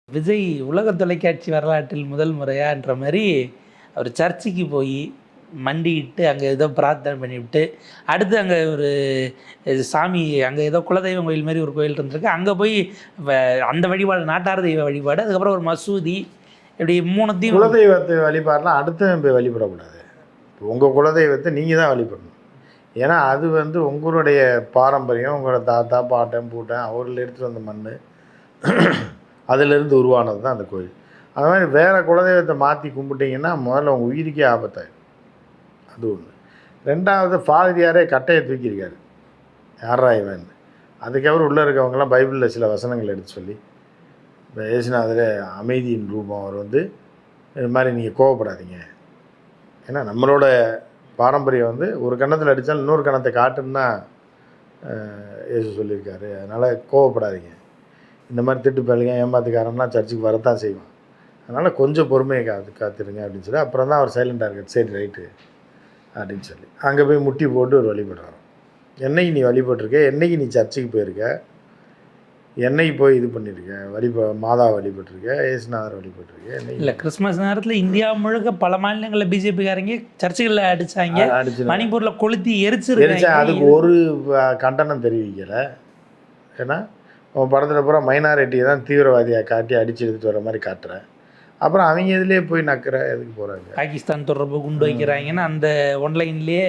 விஜய் உலக தொலைக்காட்சி வரலாற்றில் முதல் முறையான்ற மாதிரி அவர் சர்ச்சுக்கு போய் மண்டிட்டு அங்கே ஏதோ பிரார்த்தனை பண்ணிவிட்டு அடுத்து அங்கே ஒரு சாமி அங்கே ஏதோ குலதெய்வம் கோயில் மாதிரி ஒரு கோயில் இருந்திருக்கு, அங்கே போய் அந்த வழிபாடு நாட்டார் தெய்வ வழிபாடு, அதுக்கப்புறம் ஒரு மசூதி, இப்படி மூணுத்தையும். குலதெய்வத்தை வழிபாடலாம் அடுத்த போய் வழிபடக்கூடாது. உங்கள் குலதெய்வத்தை நீங்கள் தான் வழிபடணும். ஏன்னா அது உங்களுடைய பாரம்பரியம், உங்களோட தாத்தா பாட்டன் பூட்டன் அவர்கள் எடுத்துகிட்டு வந்த மண், அதிலிருந்து உருவானது தான் அந்த கோயில். அது மாதிரி வேறு குலதெய்வத்தை மாற்றி கும்பிட்டிங்கன்னா முதல்ல உங்கள் உயிருக்கே ஆபத்தாயிடும். அது ஒன்று. ரெண்டாவது, ஃபாதிரியாரே கட்டையை தூக்கியிருக்காரு, யாரா இவன். அதுக்கப்புறம் உள்ளே இருக்கவங்கெல்லாம் பைபிளில் சில வசனங்கள் எடுத்து சொல்லி, இப்போ ஏசுநாதர் அமைதியின் ரூபம், அவர் இது மாதிரி நீங்கள் கோவப்படாதீங்க, ஏன்னா நம்மளோட பாரம்பரியம் ஒரு கன்னத்தில் அடித்தாலும் இன்னொரு கன்னத்தை காட்டுன்னா ஏசு சொல்லியிருக்காரு, அதனால் கோவப்படாதீங்க. இந்த மாதிரி திட்டு பழக ஏமாத்துக்காரன்லாம் சர்ச்சுக்கு வரத்தான் செய்வான், அதனால் கொஞ்சம் பொறுமையை காத்துருங்க அப்படின்னு சொல்லி அப்புறம் தான் அவர் சைலண்டாக இருக்கார். சரி ரைட்டு அப்படின்னு சொல்லி அங்கே போய் முட்டி போட்டு ஒரு வழிபடுறாரு. என்னைக்கு நீ வழிபட்டிருக்க, என்னைக்கு நீ சர்ச்சுக்கு போயிருக்க, என்னைக்கு போய் இது பண்ணியிருக்க, மாதா வழிபட்டிருக்க, ஏசுநாதர் வழிபட்டிருக்க. என்னைக்கு இல்லை, கிறிஸ்மஸ் நேரத்தில் இந்தியா முழுக்க பல மாநிலங்களில் பிஜேபிக்காரங்க சர்ச்சுகளில் அடித்தாங்க, மணிப்பூரில் கொளுத்தி எரிச்சிருக்காங்க. அதுக்கு ஒரு கண்டனம் தெரிவிக்கலை. ஏன்னா உன் படத்தில் பூரா மைனாரிட்டியை தான் தீவிரவாதியாக காட்டி அடித்து எடுத்துகிட்டு வர மாதிரி காட்டுறேன், அப்புறம் அவங்க இதுலேயே போய் நக்கிற எதுக்கு போகிறாங்க. பாகிஸ்தான் தொடர்பு குண்டு வைக்கிறாங்கன்னு அந்த ஒன்லைன்லேயே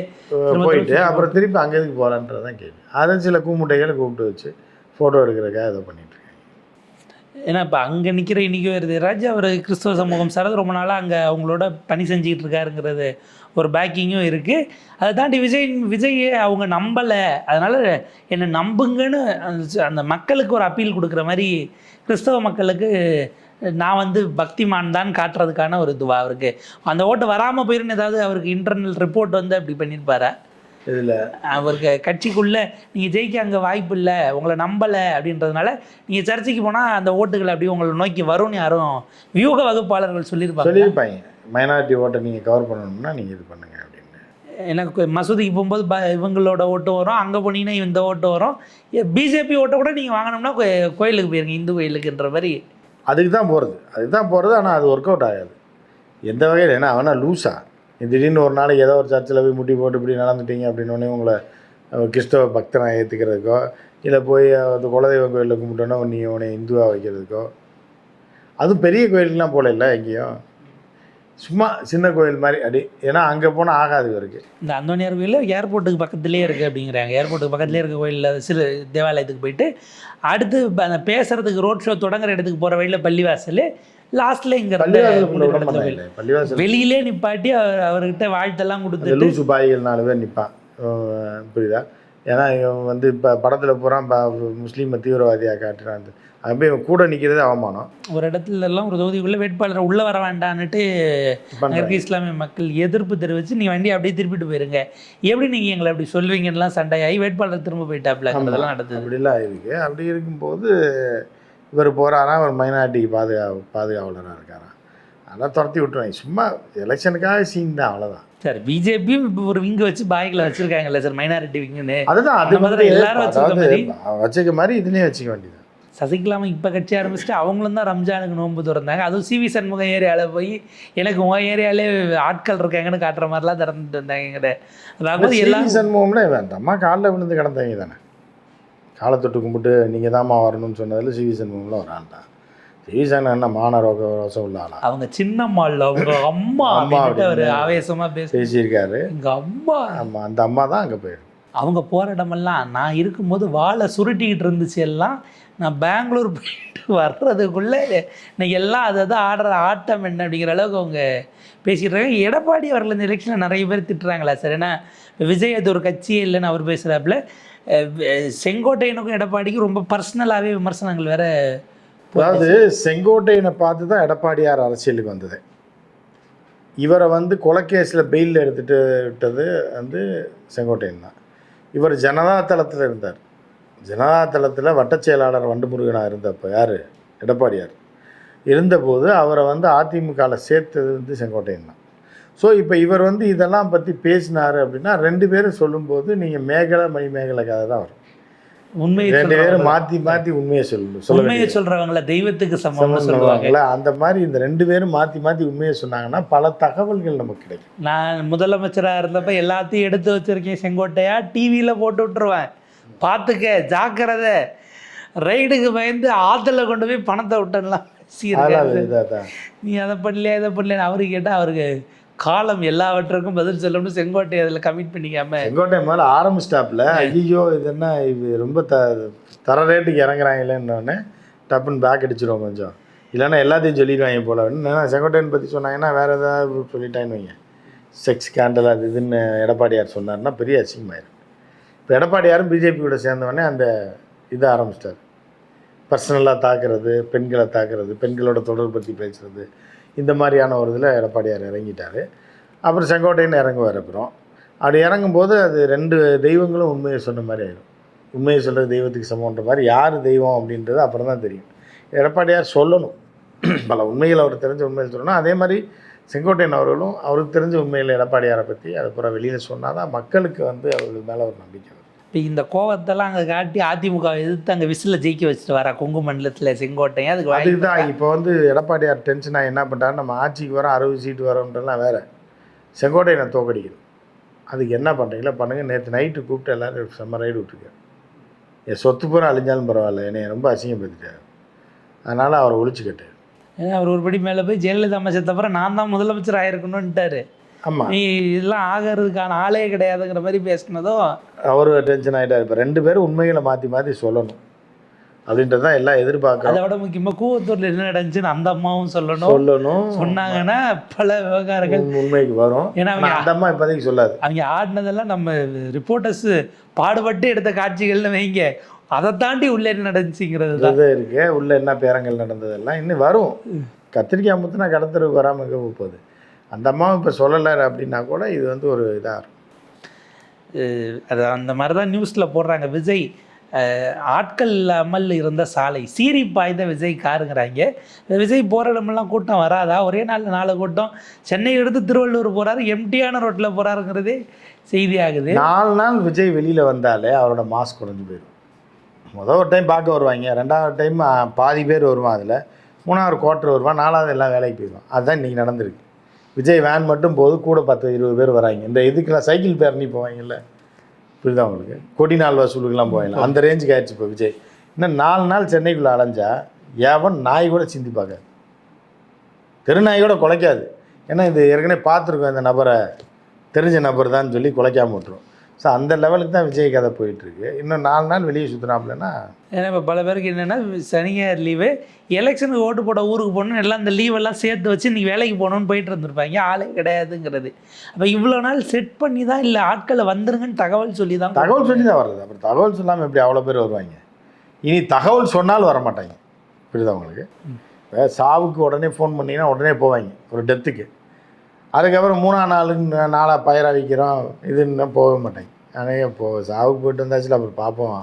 போயிட்டு அப்புறம் திருப்பி அங்கே எதுக்கு போகலான்றதான் கேள்வி. அதை சில கூமுட்டைகளை கூப்பிட்டு வச்சு ஃபோட்டோ எடுக்கிறக்காக அதை பண்ணிகிட்ருக்காங்க. ஏன்னா இப்போ அங்கே நிற்கிற இன்றைக்கி வருது ராஜா, அவர் கிறிஸ்தவ சமூகம் சார்ந்து ரொம்ப நாளாக அங்கே அவங்களோட பணி செஞ்சுக்கிட்டு இருக்காருங்கிறது ஒரு பேக்கிங்கும் இருக்குது. அதை தாண்டி விஜய் அவங்க நம்பலை, அதனால் என்னை நம்புங்கன்னு அந்த மக்களுக்கு ஒரு அப்பீல் கொடுக்குற மாதிரி கிறிஸ்தவ மக்களுக்கு நான் பக்திமான் தான் காட்டுறதுக்கான ஒரு இதுவாக அவருக்கு அந்த ஓட்டு வராமல் போயிருன்னு ஏதாவது அவருக்கு இன்டர்னல் ரிப்போர்ட் அப்படி பண்ணியிருப்பாரா? இதில் அவருக்கு கட்சிக்குள்ளே நீங்கள் ஜெயிக்க அங்கே வாய்ப்பு இல்லை, உங்களை நம்பலை அப்படின்றதுனால நீங்கள் சர்ச்சைக்கு போனால் அந்த ஓட்டுகள் அப்படி உங்களை நோக்கி வரும்னு யாரும் வியூக வகுப்பாளர்கள் சொல்லியிருப்பாங்க. மைனாரிட்டி ஓட்டை நீங்கள் கவர் பண்ணணும்னா நீங்கள் இது பண்ணுங்க அப்படின்னு. எனக்கு மசூதிக்கு போகும்போது இவங்களோட ஓட்டு வரும், அங்கே போனீங்கன்னா இந்த ஓட்டு வரும், பிஜேபி ஓட்டை கூட நீங்கள் வாங்கினோம்னா கோயிலுக்கு போயிருங்க, இந்து கோயிலுக்குன்ற மாதிரி. அதுக்கு தான் போகிறது. ஆனால் அது ஒர்க் அவுட் ஆகாது எந்த வகையில். ஏன்னா அவனா லூஸா திடீர்னு ஒரு நாளைக்கு ஏதோ ஒரு சர்ச்சில் போய் முட்டி போட்டு இப்படி நடந்துட்டீங்க அப்படின்னோடனே உங்களை கிறிஸ்தவ பக்தனை ஏற்றுக்கிறதுக்கோ, இல்லை போய் அந்த குலதெய்வ கோயிலில் கும்பிட்டோன்னா நீ உன்னை இந்துவாக வைக்கிறதுக்கோ, அதுவும் பெரிய கோயிலுக்கெலாம் போல இல்லை, எங்கேயும் சும்மா சின்ன கோயில் மாதிரி அப்படி. ஏன்னா அங்கே போனால் ஆகாது இருக்குது. இந்த அந்தோனியார் கோயில் ஏர்போர்ட்டுக்கு பக்கத்துலேயே இருக்குது அப்படிங்கிறாங்க. ஏர்போர்ட்டுக்கு பக்கத்துலேயே இருக்க கோயிலில் சிறு தேவாலயத்துக்கு போயிட்டு அடுத்து அந்த பேசுகிறதுக்கு ரோட் ஷோ தொடங்குற இடத்துக்கு போகிற வழியில் பள்ளிவாசல், லாஸ்ட்டில் இங்கே வெளியிலே நிப்பாட்டி அவர்கிட்ட வாழ்த்தெல்லாம் கொடுத்து லூசு பாய்கள் 4 பேர் நிற்பான், புரியுதா? ஏன்னா இவன் இப்போ படத்தில் பூரா முஸ்லீமை தீவிரவாதியாக காட்டுறான், அப்போ இவன் கூட நிற்கிறது அவமானம். ஒரு இடத்துலலாம் ஒரு தொகுதிக்குள்ளே வேட்பாளர் உள்ளே வர வேண்டான்னுட்டு இஸ்லாமிய மக்கள் எதிர்ப்பு தெரிவித்து நீங்கள் வண்டி அப்படியே திருப்பிட்டு போயிருங்க, எப்படி நீங்கள் எங்களை அப்படி சொல்வீங்கன்னெலாம் சண்டையாகி வேட்பாளர் திரும்ப போயிட்டாப்ல, அதெல்லாம் நடந்தது. அப்படிலாம் இருக்குது. அப்படி இருக்கும்போது இவர் போகிறாரா, அவர் மைனாரிட்டிக்கு பாதுகாவலராக இருக்காரா, அதெல்லாம் துரத்தி விட்டுருவாங்க. சும்மா எலெக்ஷனுக்காக சீன் தான், அவ்வளோதான். சார் பிஜேபி ஒரு விங்கு வச்சு பாய்களை வச்சுருக்காங்கல்ல சார், மைனாரிட்டி விங்குன்னு. அதுதான் அது மாதிரி எல்லாரும் வச்சுக்க மாதிரி இதுலேயும் வச்சுக்க வேண்டியது. சசிகலாமா இப்போ கட்சி ஆரம்பிச்சுட்டு அவங்களும் தான் ரம்ஜானுக்கு நோன்பு திறந்தாங்க, அதுவும் சிவி சண்முகம் ஏரியாவில் போய் எனக்கு உங்கள் ஏரியாலே ஆட்கள் இருக்காங்கன்னு காட்டுற மாதிரிலாம் திறந்துட்டு வந்தாங்க. அதாவது எல்லா சண்முகம்னா வேண்டாம்மா காலில் விழுந்து கிடந்தவங்க தானே, காலை தொட்டு கும்பிட்டு நீங்கள் தான்மா வரணும்னு சொன்னதில் சிவி சண்முகம்லாம் ஒரு ஆள் தான். சிவி சண்முகம் என்ன மான ரோசம் உள்ள ஆளா? அவங்க சின்னம்மாள், அவங்க அம்மா ஒரு ஆவேசமாக பேசியிருக்காரு. எங்கள் அம்மா, ஆமாம், அந்த அம்மா தான் அங்கே போயிருக்கு. அவங்க போகிற இடமெல்லாம் நான் இருக்கும்போது வாழை சுருட்டிக்கிட்டு இருந்துச்சு எல்லாம், நான் பெங்களூர் போயிட்டு வர்றதுக்குள்ளே இன்னைக்கு எல்லாம் அதாவது ஆடுற ஆட்டம் என்ன அப்படிங்கிற அளவுக்கு அவங்க பேசிடுறாங்க. எடப்பாடி அவர்கள் இந்த எலெக்ஷனில் நிறைய பேர் திட்டுறாங்களா சார்? ஏன்னா விஜய் அது ஒரு கட்சியே இல்லைன்னு அவர் பேசுகிறாப்புல, செங்கோட்டையனுக்கும் எடப்பாடிக்கும் ரொம்ப பர்சனலாகவே விமர்சனங்கள் வேறு. அதாவது செங்கோட்டையனை பார்த்து தான் எடப்பாடியார் அரசியலுக்கு வந்தது. இவரை கொலைக்கேஸில் பெயிலில் எடுத்துகிட்டு விட்டது செங்கோட்டையன் தான். இவர் ஜனதா தளத்தில் இருந்தார். ஜனதா தளத்தில் வட்டச் செயலாளர் வண்டுமுருகனாக இருந்தப்போ யார், எடப்பாடியார் இருந்தபோது அவரை அதிமுகவில் சேர்த்தது செங்கோட்டையன் தான். ஸோ இப்போ இவர் இதெல்லாம் பற்றி பேசினார் அப்படின்னா 2 பேரும் சொல்லும்போது நீங்கள் மேகலை மணிமேகலை கதை தான் வரும். உண்மையை ரெண்டு பேரும் சொல்றவங்கள மாற்றி மாற்றி உண்மையை சொல்ல உண்மையை சொல்றவங்கள தெய்வத்துக்கு சமம்னு சொல்லுவாங்க. சொல்லுவாங்கல்ல, அந்த மாதிரி இந்த ரெண்டு பேரும் மாற்றி மாற்றி உண்மையை சொன்னாங்கன்னா பல தகவல்கள் நமக்கு கிடைக்கும். நான் முதலமைச்சராக இருந்தப்ப எல்லாத்தையும் எடுத்து வச்சிருக்கேன் செங்கோட்டையா, டிவியில் போட்டு விட்டுருவேன், பார்த்துக்க ஜாக்கிரதை, ரைடுக்கு பயந்து ஆற்றுல கொண்டு போய் பணத்தை விட்டலாம். நீ அதை பண்ணலையா இதை பண்ணலையா அவருக்கு கேட்டால் அவருக்கு காலம் எல்லாவற்றுக்கும் பதில் சொல்லணும்னு செங்கோட்டை அதில் கமிட் பண்ணிக்காம செங்கோட்டை மேலே ஆரம்பிச்சிட்டாப்புல. ஐயோ இது என்ன இது ரொம்ப தர ரேட்டுக்கு இறங்குறாங்களேன்னொடனே டப்புன்னு பேக் அடிச்சிடுவோம் கொஞ்சம், இல்லைன்னா எல்லாத்தையும் சொல்லிடுவாங்க போல. என்ன செங்கோட்டையன் பற்றி சொன்னாங்கன்னா வேறு ஏதாவது சொல்லிட்டான்னு வைங்க, செக்ஸ் கேண்டல் அது இதுன்னு எடப்பாடியார் சொன்னார்னா பெரிய அசிங்கமாயிரும். இப்போ எடப்பாடியாரும் பிஜேபி கூட சேர்ந்தவொடனே அந்த இதை ஆரம்பிச்சிட்டார், பர்சனலாக தாக்குறது, பெண்களை தாக்குறது, பெண்களோட தொடர்பு பற்றி பேசுகிறது, இந்த மாதிரியான ஒரு இதில் எடப்பாடியார் இறங்கிட்டார். அப்புறம் செங்கோட்டையன் இறங்குவார். அப்புறம் அப்படி இறங்கும்போது அது ரெண்டு தெய்வங்களும் உண்மையை சொன்ன மாதிரி ஆயிடும். உண்மையை சொல்கிறது தெய்வத்துக்கு சமன்ற மாதிரி யார் தெய்வம் அப்படின்றது அப்புறம் தான் தெரியும். எடப்பாடியார் சொல்லணும், பல உண்மைகள் அவர் தெரிஞ்ச உண்மையில் சொல்லணும். அதே மாதிரி செங்கோட்டையன் அவர்களும் அவருக்கு தெரிஞ்ச உண்மையில் எடப்பாடியாரை பற்றி அதை பூரா வெளியில் சொன்னால் தான் மக்களுக்கு அவர்கள் மேலே ஒரு நம்பிக்கை வரும். இப்போ இந்த கோவத்தெல்லாம் அங்கே காட்டி அதிமுக எதிர்த்து அங்கே விசில் ஜெயிக்க வச்சுட்டு வரா கொங்கு மண்டலத்தில் செங்கோட்டையன். அதுக்கு தான் இப்போ எடப்பாடியார் டென்ஷனாக என்ன பண்ணுறாரு, நம்ம ஆட்சிக்கு வரோம் 60 சீட்டு வரோன்றலாம் வேறு, செங்கோட்டையனை தோக்கடிக்கணும். அதுக்கு என்ன பண்ணுறீங்களா பண்ணுங்கள். நேற்று நைட்டு கூப்பிட்டு எல்லோரும் செம்ம ரைடு விட்டுருக்காரு. என் சொத்து பூரா அழிஞ்சாலும் பரவாயில்ல, என்னை ரொம்ப அசிங்கப்படுத்திட்டார், அதனால் அவரை ஒழிச்சுக்கிட்டார். ஏன்னா அவர் ஒருபடி மேலே போய் ஜெயலலிதா அமைச்சர் தவிர நான் தான் முதலமைச்சர் ஆகிருக்கணும்ன்ட்டாரு. ஆமாம், நீ இதெல்லாம் ஆகிறதுக்கான ஆளே கிடையாதுங்கிற மாதிரி பேசினதும் அவர் டென்ஷன் ஆகிட்டார். இப்போ ரெண்டு பேரும் உண்மைகளை மாற்றி மாற்றி சொல்லணும் அப்படின்றது தான் எல்லாம் எதிர்பார்க்குறோம். அதை விட முக்கியமாக கூவத்தூரில் என்ன நடந்துச்சுன்னு அந்த அம்மாவும் சொல்லணும். சொன்னாங்கன்னா பல விவகாரங்கள் உண்மைக்கு வரும். ஏன்னா அவங்க அந்த அம்மா இப்போதைக்கு சொல்லாது. அவங்க ஆடினதெல்லாம் நம்ம ரிப்போர்ட்டர்ஸ் பாடுபட்டு எடுத்த காட்சிகள்னு வைங்க, அதை தாண்டி உள்ளே என்ன நடந்துச்சுங்கிறது தான் இருக்கு. உள்ள என்ன பேரங்கள் நடந்ததெல்லாம் இன்னும் வரும். கத்திரிக்காய் முத்துனா கடத்தருக்கு வராமல் இருக்க போகுது. அந்த அம்மாவும் இப்போ சொல்லலை அப்படின்னா கூட இது ஒரு இதாக இருக்கும். அது அந்த மாதிரி தான் நியூஸில் போடுறாங்க. விஜய் ஆட்கள் இல்லாமல் இருந்த சாலை சீறி பாய்ந்த விஜய் காருங்கிறாங்க. விஜய் போகிற இடமெல்லாம் கூட்டம் வராதா? ஒரே நாளில் 4 கூட்டம். சென்னையை எடுத்து திருவள்ளூர் போகிறாரு, எம்டியான ரோட்டில் போகிறாருங்கிறதே செய்தி ஆகுது. 4 நாள் விஜய் வெளியில் வந்தாலே அவரோட மாஸ்க் குறைஞ்சி போயிடும். முதல் ஒரு டைம் பார்க்க வருவாங்க, 2வது டைம் பாதி பேர் வருவான், அதில் 3வது குவார்ட்டர் வருவான், 4வது எல்லாம் வேலைக்கு போயிடுவான். அதுதான் இன்றைக்கி நடந்திருக்கு. விஜய் வேன் மட்டும் போது கூட 10-20 பேர் வராங்க. இந்த இதுக்கெல்லாம் சைக்கிள் பேரணி போவாங்கல்ல, புரியுதா உங்களுக்கு, கொடி நாள் வசூலுக்கெல்லாம் போவாங்க, அந்த ரேஞ்சுக்கு ஆயிடுச்சு. இப்போ விஜய் இன்னும் 4 நாள் சென்னைக்குள்ளே அலைஞ்சா எவன் நாய் கூட சிந்தி பார்க்காது, தெருநாய் கூட குலைக்காது. ஏன்னா இது ஏற்கனவே பார்த்துருக்கோம், இந்த நபரை தெரிஞ்ச நபர் தான் சொல்லி குலைக்காம விட்டுரும். ஸோ அந்த லெவலுக்கு தான் விஜய் கதை போயிட்டுருக்கு. இன்னும் 4 நாள் வெளியே சுற்றினாப்புலன்னா, ஏன்னா இப்போ பல பேருக்கு என்னென்னா சனியார் லீவு, எலெக்ஷனுக்கு ஓட்டு போட ஊருக்கு போகணுன்னு எல்லாம் இந்த லீவெல்லாம் சேர்த்து வச்சு இன்றைக்கி வேலைக்கு போகணுன்னு போயிட்டு இருந்திருப்பாங்க. ஆளே கிடையாதுங்கிறது. அப்போ இவ்வளோ நாள் செட் பண்ணி தான் இல்லை ஆட்களை வந்துருங்கன்னு தகவல் சொல்லி தான் வருது. அப்புறம் தகவல் சொல்லாமல் எப்படி அவ்வளோ பேர் வருவாங்க? இனி தகவல் சொன்னாலும் வர மாட்டாங்க, புரியுதா உங்களுக்கு? இப்போ சாவுக்கு உடனே ஃபோன் பண்ணிங்கன்னா உடனே போவாங்க ஒரு டெத்துக்கு. அதுக்கப்புறம் 3ஆம் நாளாக பயிராக வைக்கிறோம் இதுன்னு போக மாட்டாங்க. ஆனால் சாவுக்கு போயிட்டு வந்தாச்சுல அப்புறம் பார்ப்போம்,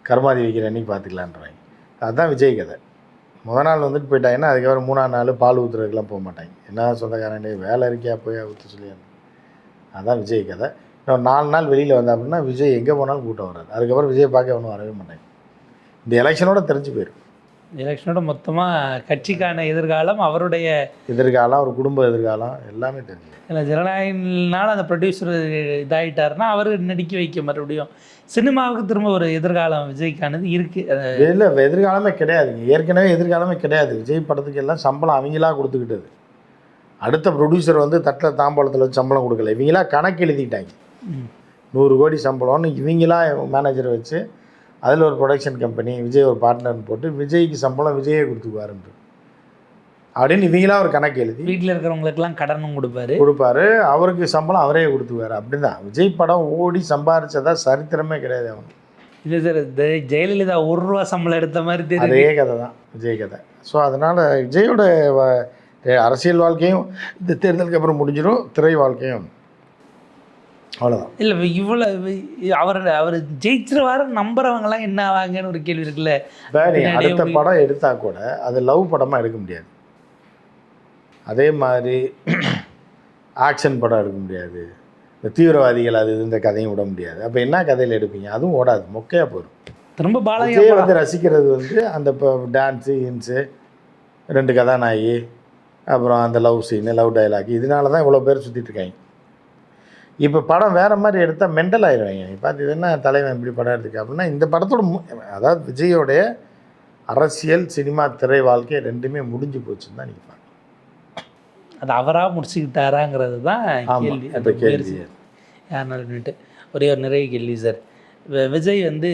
கருமாதி வைக்கிற அன்றைக்கி பார்த்துக்கலான்றாங்க. அதுதான் விஜய் கதை. முதல் நாள் போயிட்டாங்கன்னா அதுக்கப்புறம் 3ஆம் நாள் பால் ஊற்றுறதுக்கெலாம் போக மாட்டாங்க. என்ன சொந்தக்காரனே வேலை இருக்கியா போய் ஊற்ற சொல்லியாங்க. அதுதான் விஜய் கதை. இன்னும் 4 நாள் வெளியில் வந்தா அப்படின்னா விஜய் எங்கே போனாலும் கூட்டம் வராது. அதுக்கப்புறம் விஜய் பார்க்க ஒன்றும் வரவே மாட்டாங்க. இந்த எலெக்ஷனோட தெரிஞ்சு போயிடும். எலெக்ஷனோட மொத்தமாக கட்சிக்கான எதிர்காலம், அவருடைய எதிர்காலம், அவர் குடும்ப எதிர்காலம் எல்லாமே தெரிஞ்சு. ஏன்னா ஜனநாயகனால அந்த ப்ரொடியூசர் இதாகிட்டாருன்னா அவர் நடிக்க வைக்க மறுபடியும் சினிமாவுக்கு திரும்ப ஒரு எதிர்காலம் விஜய்க்கானது இருக்குது. இல்லை, எதிர்காலமே கிடையாதுங்க. ஏற்கனவே எதிர்காலமே கிடையாது. விஜய் படத்துக்கு எல்லாம் சம்பளம் அவங்களாக கொடுத்துக்கிட்டது. அடுத்த ப்ரொடியூசர் தட்டில் தாம்பாளத்தில் வச்சு சம்பளம் கொடுக்கல, இவங்களா கணக்கு எழுதிட்டாங்க. 100 கோடி சம்பளம்னு இவங்களா மேனேஜரை வச்சு அதில் ஒரு ப்ரொடக்ஷன் கம்பெனி, விஜய் ஒரு பார்ட்னர்னு போட்டு விஜய்க்கு சம்பளம் விஜயே கொடுத்துக்குவாருன்ட்டு அப்படின்னு இவங்களா ஒரு கணக்கு எழுதி வீட்டில் இருக்கிறவங்களுக்கெல்லாம் கடனும் கொடுப்பாரு, அவருக்கு சம்பளம் அவரே கொடுத்துக்குவார். அப்படி தான் விஜய் படம் ஓடி சம்பாரிச்சதா சரித்திரமே கிடையாது அவனுக்கு. இல்லை சார், ஜெயலலிதா 1 ரூபா சம்பளம் எடுத்த மாதிரி தெரியும். அதே கதை தான் விஜய் கதை. ஸோ அதனால் விஜயோட அரசியல் வாழ்க்கையும் இந்த தேர்தலுக்கு அப்புறம் முடிஞ்சிடும், திரை வாழ்க்கையும் அவ்வளோதான். இல்லை இவ்வளோ அவர் ஜெயிச்சிருவாரு நம்புறவங்கலாம் என்ன ஆவாங்கன்னு ஒரு கேள்வி இருக்குல்ல. அடுத்த படம் எடுத்தால் கூட அது லவ் படமாக எடுக்க முடியாது, அதே மாதிரி ஆக்ஷன் படம் எடுக்க முடியாது, இந்த தீவிரவாதிகள் அது இந்த கதையும் விட முடியாது. அப்போ என்ன கதையில் எடுப்பீங்க? அதுவும் ஓடாது, மொக்கையாக போயிடும். திரும்ப பாலாஜி விஜயை வந்து ரசிக்கிறது வந்து அந்த இப்போ டான்ஸு இன்ஸு 2 கதாநாயகி அப்புறம் அந்த லவ் சீனு லவ் டைலாக் இதனால தான் இவ்வளோ பேர் சுற்றிட்டு இருக்காங்க. இப்போ படம் வேறு மாதிரி எடுத்தால் மெண்டல் ஆயிடுவாங்க. நீ பார்த்து இது என்ன தலைவன் இப்படி படம் எடுத்துக்க அப்படின்னா இந்த படத்தோட அதாவது விஜயோடைய அரசியல் சினிமா திரை வாழ்க்கை ரெண்டுமே முடிஞ்சு போச்சுன்னு தான் நீங்கள் பார்க்கலாம். அது அவராக முடிச்சுக்கிட்டாராங்கிறது தான் கேள்வி. இப்போ கேள்வி யாருனாலும்ட்டு ஒரே ஒரு நிறைய கேள்வி சார். விஜய் வந்து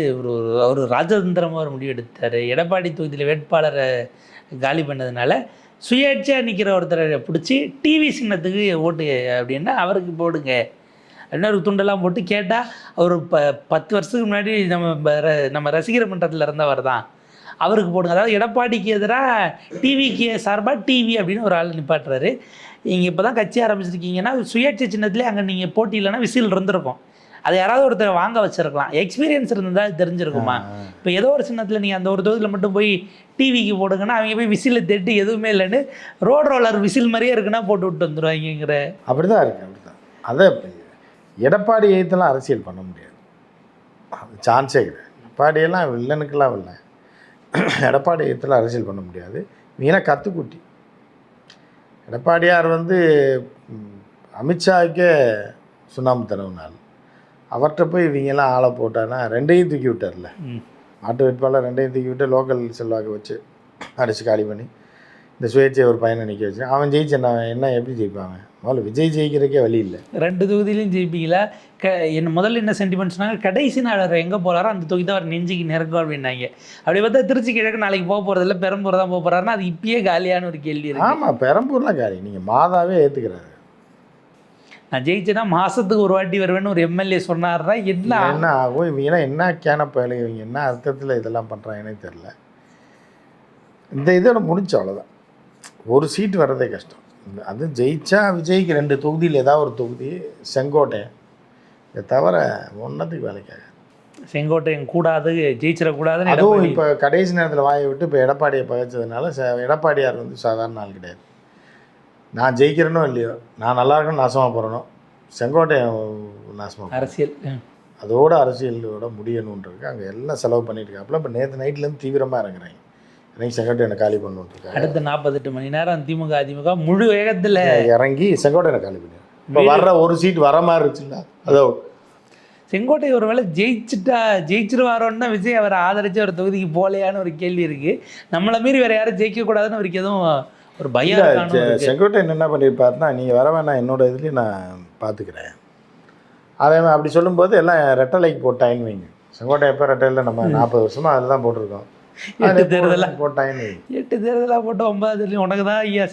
ஒரு ராஜதந்திரமாக ஒரு முடிவு எடுத்தார். எடப்பாடி தொகுதியில் வேட்பாளரை காலி பண்ணதுனால சுயேட்சையாக நிற்கிற ஒருத்தரை பிடிச்சி டிவி சின்னத்துக்கு ஓட்டு அப்படின்னா அவருக்கு போடுங்க அப்படின்னு ஒரு துண்டெல்லாம் போட்டு கேட்டால் அவர் 10 வருஷத்துக்கு முன்னாடி நம்ம ரசிகர் மன்றத்தில் இருந்தவர் தான், அவருக்கு போடுங்க. அதாவது எடப்பாடிக்கு எதிராக டிவிக்கு சார்பாக டிவி அப்படின்னு ஒரு ஆள் நிப்பாட்டுறாரு. நீங்கள் இப்போ தான் கட்சி ஆரம்பிச்சிருக்கீங்கன்னா சுயேட்சை சின்னத்துலேயே அங்கே நீங்கள் போட்டி இல்லைன்னா விசில் இருந்திருக்கும். அது யாராவது ஒருத்தர் வாங்க வச்சிருக்கலாம். எக்ஸ்பீரியன்ஸ் இருந்தால் தெரிஞ்சிருக்குமா? இப்போ ஏதோ ஒரு சின்னத்தில் நீங்கள் அந்த ஒரு தொகுதியில் மட்டும் போய் டிவிக்கு போடுங்கன்னா அவங்க போய் விசில் தட்டி எதுவுமே இல்லைன்னு ரோட் ரோலர் விசில் மாதிரியே இருக்குன்னா போட்டு விட்டு வந்துடுவாங்கிற அப்படி தான் இருக்குது. அப்படி தான் அதை எடப்பாடி எய்த்தெல்லாம் அரசியல் பண்ண முடியாது. அது சான்ஸே கிடையாது. எடப்பாடியெல்லாம் வில்லனுக்கெல்லாம் இல்லை. எடப்பாடி எய்த்தெல்லாம் அரசியல் பண்ண முடியாது. மீனா கற்றுக்குட்டி எடப்பாடியார் வந்து அமித்ஷாவுக்கே சுண்ணாம்பு தடவுனாள். அவர்கிட்ட போய் இவங்கெல்லாம் ஆளை போட்டான்னா 2ஐயும் தூக்கி விட்டார்ல. மாட்டு வேட்பாளர் 2ஐயும் தூக்கி விட்டு லோக்கல் செல்வாக்கு வச்சு அடித்து காலி பண்ணி இந்த சுயேட்சை ஒரு பையனை நிற்க வச்சு அவன் ஜெயிச்சு என்ன எப்படி ஜெயிப்பாங்க? முதல்ல விஜய் ஜெயிக்கிறதுக்கே வழி இல்லை. 2 தொகுதியிலையும் ஜெயிப்பீங்களா? என்ன முதல்ல என்ன சென்டிமெண்ட்ஸ்னாங்க, கடைசி நாள் எங்கே போகிறாரோ அந்த தொகுதி தான் அவர் நெஞ்சுக்கு நெருக்கம் அப்படின்னாங்க. அப்படி பார்த்தா திருச்சி கிழக்கு நாளைக்கு போக போகிறதில்ல, பெரம்பூர் தான் போக போகிறாருன்னா அது இப்பயே காலியான ஒரு கேள்வி இருக்குது. ஆமாம், பெரம்பூர்லாம் காலி. நீங்கள் மாதாவே ஏற்றுக்கிறாரு. நான் ஜெயிச்சேன்னா மாதத்துக்கு ஒரு வாட்டி வருவேன்னு ஒரு எம்எல்ஏ சொன்னார்னா என்ன ஆகும்? இவங்க என்ன கேனப்பயல, இவங்க என்ன அர்த்தத்தில் இதெல்லாம் பண்ணுறாங்கன்னே தெரில. இந்த இதோட முடிச்சு அவ்வளோதான். ஒரு சீட் வர்றதே கஷ்டம். அது ஜெயிச்சா விஜய்க்கு 2 தொகுதியில் ஏதாவது ஒரு தொகுதி செங்கோட்டையன், இதை தவிர ஒன்றத்துக்கு வேலைக்காக. செங்கோட்டையன் கூடாது, ஜெயிச்சிடக்கூடாதுன்னு. அதுவும் இப்போ கடைசி நேரத்தில் வாயை விட்டு இப்போ எடப்பாடியை பகைச்சதுனால எடப்பாடியார் வந்து சாதாரண ஆள் கிடையாது. நான் ஜெயிக்கிறேனோ இல்லையோ, நான் நல்லா இருக்கணும், நாசமாக போகிறனோ, செங்கோட்டையன் நாசமாக அரசியல் அதோட அரசியலோட முடியணுன்றது அங்கே எல்லாம் செலவு பண்ணிட்டு இருக்காப்புல. இப்போ நேற்று நைட்லேருந்து தீவிரமாக இறங்குறாங்க. எனக்கு செங்கோட்டையனை காலி பண்ணுறதுக்காக அடுத்த 48 மணி நேரம் திமுக அதிமுக முழு வேகத்தில் இறங்கி செங்கோட்டையனை காலி பண்ணி இப்போ வர்ற ஒரு சீட் வர மாதிரி இருந்துச்சுல்ல. அதோ செங்கோட்டை ஒரு வேளை ஜெயிச்சிருவாரோன்னு தான் விஜய் அவரை ஆதரித்து ஒரு தொகுதிக்கு போகலையான்னு ஒரு கேள்வி இருக்குது. நம்மளை மீறி வேறு யாரும் ஜெயிக்கக்கூடாதுன்னு அவருக்கு எதுவும் ஒரு பயம். செங்கோட்டை என்ன பண்ணியிருப்பாருன்னா, நீங்கள் வர வேணாம், என்னோட இதுலேயும் நான் பார்த்துக்கிறேன். அதே மாதிரி அப்படி சொல்லும்போது எல்லாம் ரெட்டலைக்கு போட்டாயின்னு வைங்க. செங்கோட்டை எப்போ ரெட்டையில் நம்ம 40 வருஷமாக அதில் தான் போட்டிருக்கோம். 8 தேர்தலாக போட்டாயின்னு 8 தேர்தலாக போட்டு 9 உனக்கு தான் ஐயா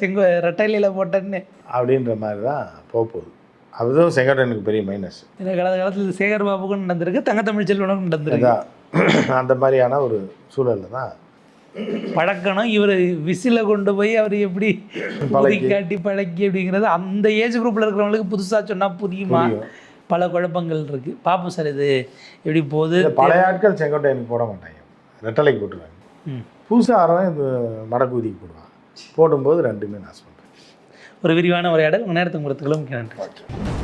ரெட்டையில போட்டேன்னு அப்படின்ற மாதிரி தான் போகுது. அதுவும் செங்கோட்டையனுக்கு பெரிய மைனஸ். ஏன்னா கடந்த காலத்தில் சேகர் பாபுக்கும் நடந்திருக்கு, தங்கத்தமிழ் செல்வனுக்கும் நடந்திருக்கு. அந்த மாதிரியான ஒரு சூழலில் தான் பழக்கணும். இவர் விசில கொண்டு போய் அவர் எப்படி காட்டி பழக்கி அப்படிங்கிறது அந்த ஏஜ் குரூப்பில் இருக்கிறவங்களுக்கு புதுசாக சொன்னால் புரியுமா? பல குழப்பங்கள் இருக்குது. பார்ப்போம் சார் இது எப்படி போகுது. பழைய ஆட்கள் செங்கோட்டையனுக்கு போட மாட்டாங்க, ரெட்டலைக்கு போட்டுருவாங்க. புதுசாக ஆரவன் இது மடக்கூதிக்கு போடுவாங்க. போடும்போது ரெண்டுமே நாசம் பண்ணுறேன். ஒரு விரிவான உரையாடல் உங்கள் நேரத்துக்கு நன்றி.